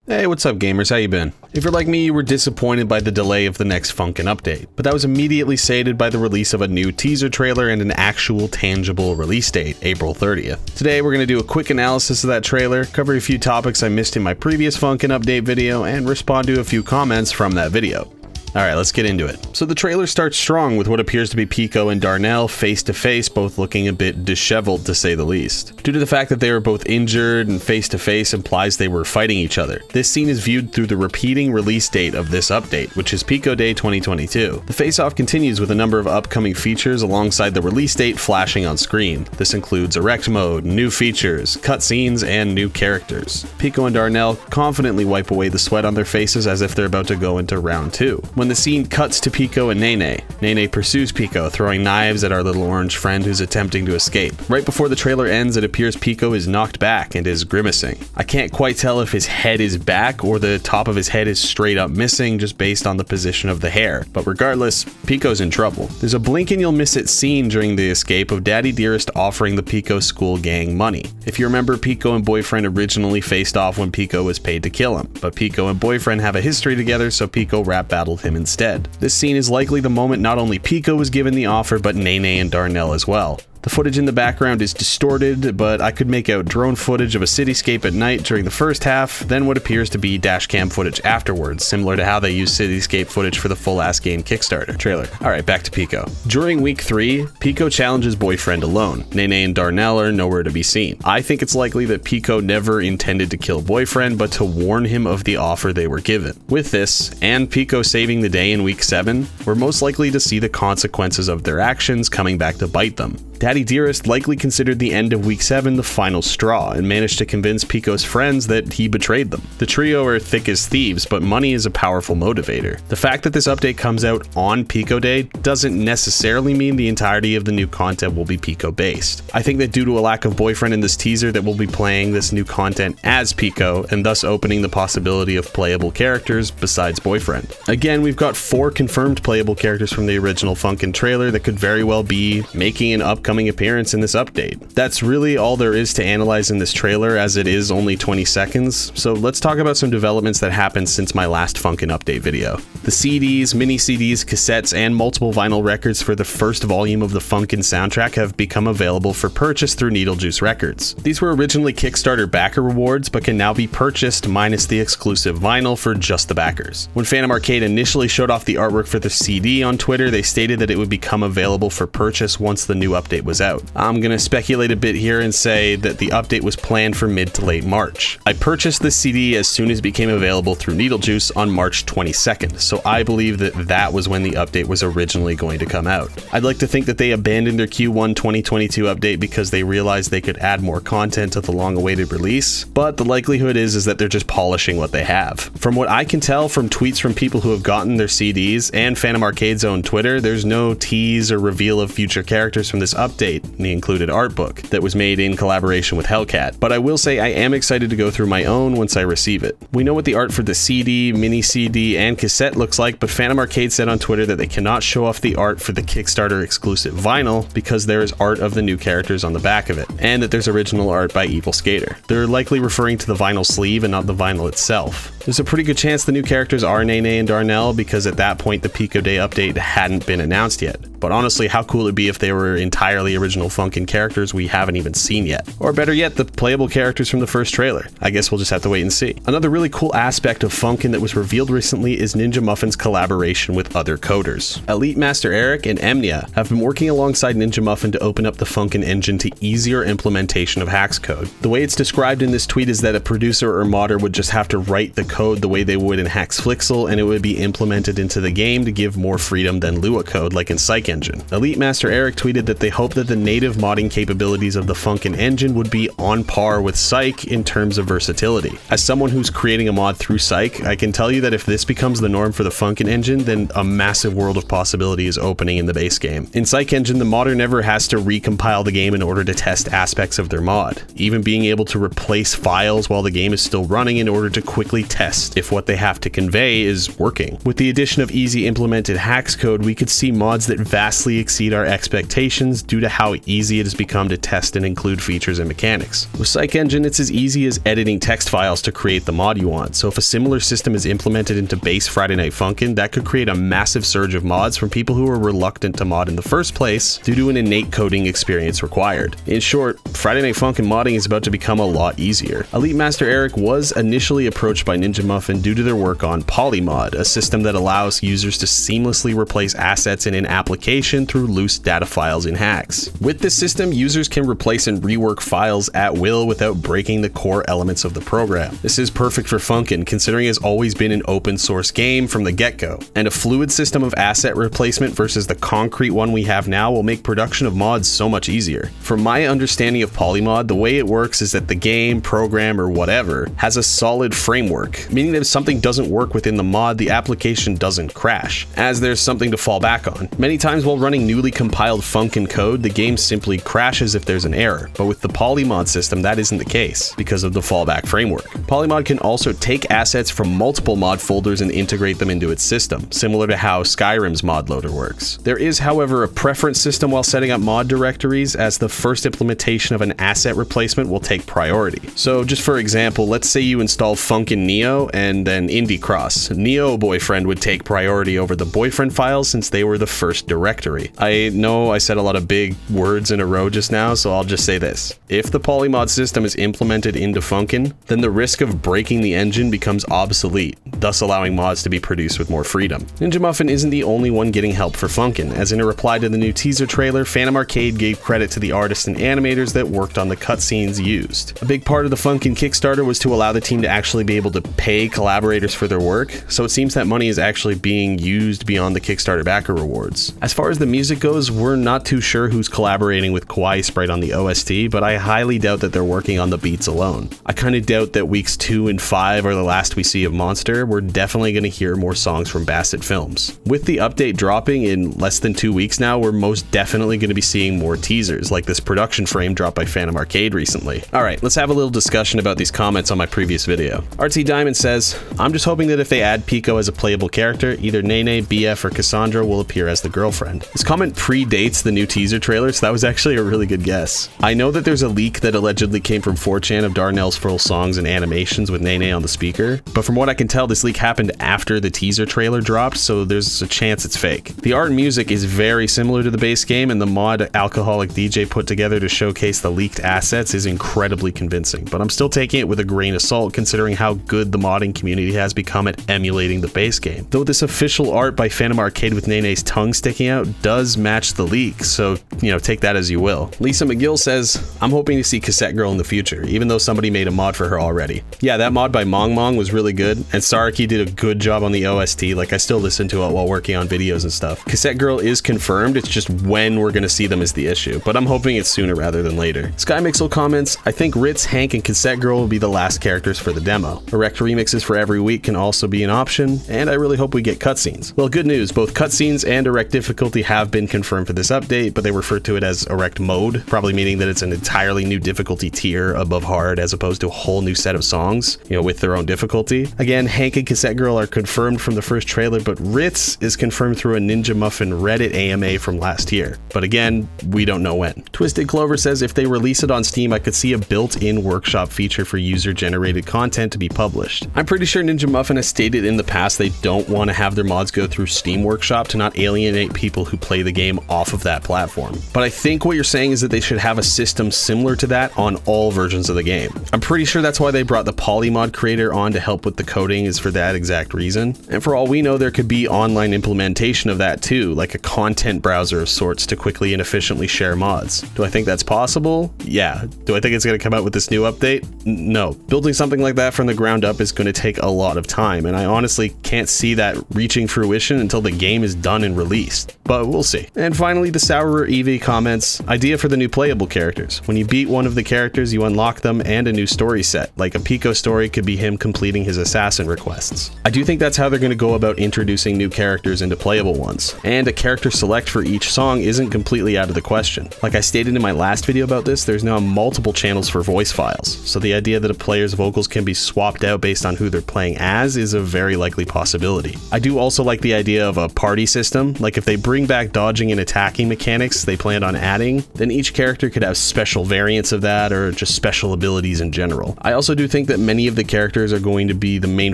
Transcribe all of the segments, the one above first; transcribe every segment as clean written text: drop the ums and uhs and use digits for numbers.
Hey, what's up gamers, how you been? If you're like me, you were disappointed by the delay of the next Funkin update, but that was immediately sated by the release of a new teaser trailer and an actual tangible release date, April 30th. Today we're going to do a quick analysis of that trailer, cover a few topics I missed in my previous Funkin update video, and respond to a few comments from that video. Alright, let's get into it. So the trailer starts strong with what appears to be Pico and Darnell face to face, both looking a bit disheveled to say the least. Due to the fact that they were both injured and face to face implies they were fighting each other. This scene is viewed through the repeating release date of this update, which is Pico Day 2022. The face-off continues with a number of upcoming features alongside the release date flashing on screen. This includes erect mode, new features, cutscenes, and new characters. Pico and Darnell confidently wipe away the sweat on their faces as if they're about to go into round 2. When the scene cuts to Pico and Nene pursues Pico, throwing knives at our little orange friend who's attempting to escape. Right before the trailer ends, it appears Pico is knocked back and is grimacing. I can't quite tell if his head is back or the top of his head is straight up missing just based on the position of the hair, but regardless, Pico's in trouble. There's a blink and you'll miss it scene during the escape of Daddy Dearest offering the Pico school gang money. If you remember, Pico and Boyfriend originally faced off when Pico was paid to kill him, but Pico and Boyfriend have a history together, so Pico rap battled him instead. This scene is likely the moment not only Pico was given the offer, but Nene and Darnell as well. The footage in the background is distorted, but I could make out drone footage of a cityscape at night during the first half, then what appears to be dashcam footage afterwards, similar to how they used cityscape footage for the full-ass game Kickstarter trailer. Alright, back to Pico. During week 3, Pico challenges Boyfriend alone. Nene and Darnell are nowhere to be seen. I think it's likely that Pico never intended to kill Boyfriend, but to warn him of the offer they were given. With this, and Pico saving the day in week 7, we're most likely to see the consequences of their actions coming back to bite them. Daddy Dearest likely considered the end of week 7 the final straw and managed to convince Pico's friends that he betrayed them. The trio are thick as thieves, but money is a powerful motivator. The fact that this update comes out on Pico Day doesn't necessarily mean the entirety of the new content will be Pico based. I think that due to a lack of Boyfriend in this teaser that we'll be playing this new content as Pico and thus opening the possibility of playable characters besides Boyfriend. Again, we've got 4 confirmed playable characters from the original Funkin trailer that could very well be making an upcoming appearance in this update. That's really all there is to analyze in this trailer, as it is only 20 seconds, so let's talk about some developments that happened since my last Funkin update video. The CDs, mini CDs, cassettes, and multiple vinyl records for the first volume of the Funkin soundtrack have become available for purchase through Needlejuice Records. These were originally Kickstarter backer rewards, but can now be purchased minus the exclusive vinyl for just the backers. When Phantom Arcade initially showed off the artwork for the CD on Twitter, they stated that it would become available for purchase once the new update was out. I'm gonna speculate a bit here and say that the update was planned for mid to late March. I purchased this CD as soon as it became available through Needlejuice on March 22nd, so I believe that that was when the update was originally going to come out. I'd like to think that they abandoned their Q1 2022 update because they realized they could add more content to the long-awaited release, but the likelihood is that they're just polishing what they have. From what I can tell from tweets from people who have gotten their CDs and Phantom Arcade's own Twitter, there's no tease or reveal of future characters from this update, the included art book that was made in collaboration with Hellcat, but I will say I am excited to go through my own once I receive it. We know what the art for the CD, mini CD, and cassette looks like, but Phantom Arcade said on Twitter that they cannot show off the art for the Kickstarter exclusive vinyl because there is art of the new characters on the back of it, and that there's original art by Evil Skater. They're likely referring to the vinyl sleeve and not the vinyl itself. There's a pretty good chance the new characters are Nene and Darnell because at that point the Pico Day update hadn't been announced yet. But honestly, how cool it'd be if they were entirely original Funkin characters we haven't even seen yet. Or better yet, the playable characters from the first trailer. I guess we'll just have to wait and see. Another really cool aspect of Funkin that was revealed recently is Ninja Muffin's collaboration with other coders. Elite Master Eric and Emnia have been working alongside Ninja Muffin to open up the Funkin engine to easier implementation of Hax code. The way it's described in this tweet is that a producer or modder would just have to write the code the way they would in Hax Flixel, and it would be implemented into the game to give more freedom than Lua code like in Psych Engine. Elite Master Eric tweeted that they hope that the native modding capabilities of the Funkin engine would be on par with Psych in terms of versatility. As someone who's creating a mod through Psych, I can tell you that if this becomes the norm for the Funkin engine, then a massive world of possibility is opening in the base game. In Psych Engine, the modder never has to recompile the game in order to test aspects of their mod, even being able to replace files while the game is still running in order to quickly test if what they have to convey is working. With the addition of easy implemented Hax code, we could see mods that vastly exceed our expectations due to how easy it has become to test and include features and mechanics. With Psych Engine, it's as easy as editing text files to create the mod you want, so if a similar system is implemented into base Friday Night Funkin', that could create a massive surge of mods from people who are reluctant to mod in the first place due to an innate coding experience required. In short, Friday Night Funkin' modding is about to become a lot easier. Elite Master Eric was initially approached by Ninja Muffin due to their work on Polymod, a system that allows users to seamlessly replace assets in an application through loose data files in hacks. With this system, users can replace and rework files at will without breaking the core elements of the program. This is perfect for Funkin', considering it's always been an open source game from the get-go, and a fluid system of asset replacement versus the concrete one we have now will make production of mods so much easier. From my understanding of Polymod, the way it works is that the game, program, or whatever has a solid framework, meaning that if something doesn't work within the mod, the application doesn't crash, as there's something to fall back on. Many times while running newly compiled Funkin' code, the game simply crashes if there's an error, but with the Polymod system, that isn't the case because of the fallback framework. Polymod can also take assets from multiple mod folders and integrate them into its system, similar to how Skyrim's mod loader works. There is, however, a preference system while setting up mod directories, as the first implementation of an asset replacement will take priority. So just for example, let's say you install Funkin' Neo and then Indie Cross. Neo Boyfriend would take priority over the boyfriend files since they were the first directory. I know I said a lot of big words in a row just now, so I'll just say this. If the Polymod system is implemented into Funkin', then the risk of breaking the engine becomes obsolete, thus allowing mods to be produced with more freedom. Ninja Muffin isn't the only one getting help for Funkin', as in a reply to the new teaser trailer, Phantom Arcade gave credit to the artists and animators that worked on the cutscenes used. A big part of the Funkin' Kickstarter was to allow the team to actually be able to pay collaborators for their work, so it seems that money is actually being used beyond the Kickstarter backer rewards. As far as the music goes, we're not too sure who's collaborating with Kawaii Sprite on the OST, but I highly doubt that they're working on the beats alone. I kinda doubt that weeks 2 and 5 are the last we see of Monster. We're definitely gonna hear more songs from Bassett Films. With the update dropping in less than 2 weeks now, we're most definitely gonna be seeing more teasers, like this production frame dropped by Phantom Arcade recently. Alright, let's have a little discussion about these comments on my previous video. RT Diamond says, I'm just hoping that if they add Pico as a playable character, either Nene, BF, or Cassandra will appear as the girlfriend. This comment predates the new teaser trailer, so that was actually a really good guess. I know that there's a leak that allegedly came from 4chan of Darnell's full songs and animations with Nene on the speaker, but from what I can tell, this leak happened after the teaser trailer dropped, so there's a chance it's fake. The art and music is very similar to the base game, and the mod Alcoholic DJ put together to showcase the leaked assets is incredibly convincing, but I'm still taking it with a grain of salt considering how good the modding community has become at emulating the base game. Though this official art by Phantom Arcade with Nene's tongue sticking out does match the leak, so, take that as you will. Lisa McGill says, I'm hoping to see Cassette Girl in the future, even though somebody made a mod for her already. Yeah, that mod by Mong Mong was really good, and Saraki did a good job on the OST, like I still listen to it while working on videos and stuff. Cassette Girl is confirmed, it's just when we're gonna see them is the issue, but I'm hoping it's sooner rather than later. Sky Mixel comments, I think Ritz, Hank, and Cassette Girl will be the last characters for the demo. Erect remixes for every week can also be an option, and I really hope we get cutscenes. Well, good news, both cutscenes and Erect difficulty have been confirmed for this update, but they refer to it as Erect mode, probably meaning that it's an entirely new difficulty tier above hard as opposed to a whole new set of songs, with their own difficulty. Again, Hank and Cassette Girl are confirmed from the first trailer, but Ritz is confirmed through a Ninja Muffin Reddit AMA from last year. But again, we don't know when. Twisted Clover says if they release it on Steam, I could see a built-in workshop feature for user-generated content to be published. I'm pretty sure Ninja Muffin has stated in the past they don't want to have their mods go through Steam Workshop to not alienate people who play the game off of that platform. But I think what you're saying is that they should have a system similar to that on all versions of the game. I'm pretty sure that's why they brought the Polymod creator on to help with the coding, is for that exact reason. And for all we know, there could be online implementation of that too, like a content browser of sorts to quickly and efficiently share mods. Do I think that's possible? Yeah. Do I think it's going to come out with this new update? No. Building something like that from the ground up is going to take a lot of time, and I honestly can't see that reaching fruition until the game is done and released. But we'll see. And finally, the Sourer Evie comments, idea for the new playable characters. When you beat one of the characters, you unlock them and a new story set. Like a Pico story could be him completing his assassin request. quests. I do think that's how they're going to go about introducing new characters into playable ones, and a character select for each song isn't completely out of the question. Like I stated in my last video about this, there's now multiple channels for voice files, so the idea that a player's vocals can be swapped out based on who they're playing as is a very likely possibility. I do also like the idea of a party system. Like if they bring back dodging and attacking mechanics they planned on adding, then each character could have special variants of that or just special abilities in general. I also do think that many of the characters are going to be the main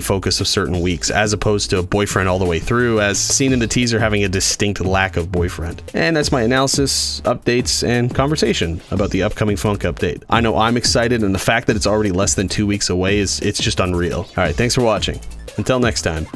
focus of certain weeks, as opposed to a boyfriend all the way through, as seen in the teaser having a distinct lack of boyfriend. And that's my analysis, updates, and conversation about the upcoming Funk update. I know I'm excited, and the fact that it's already less than 2 weeks away it's just unreal. Alright, thanks for watching. Until next time.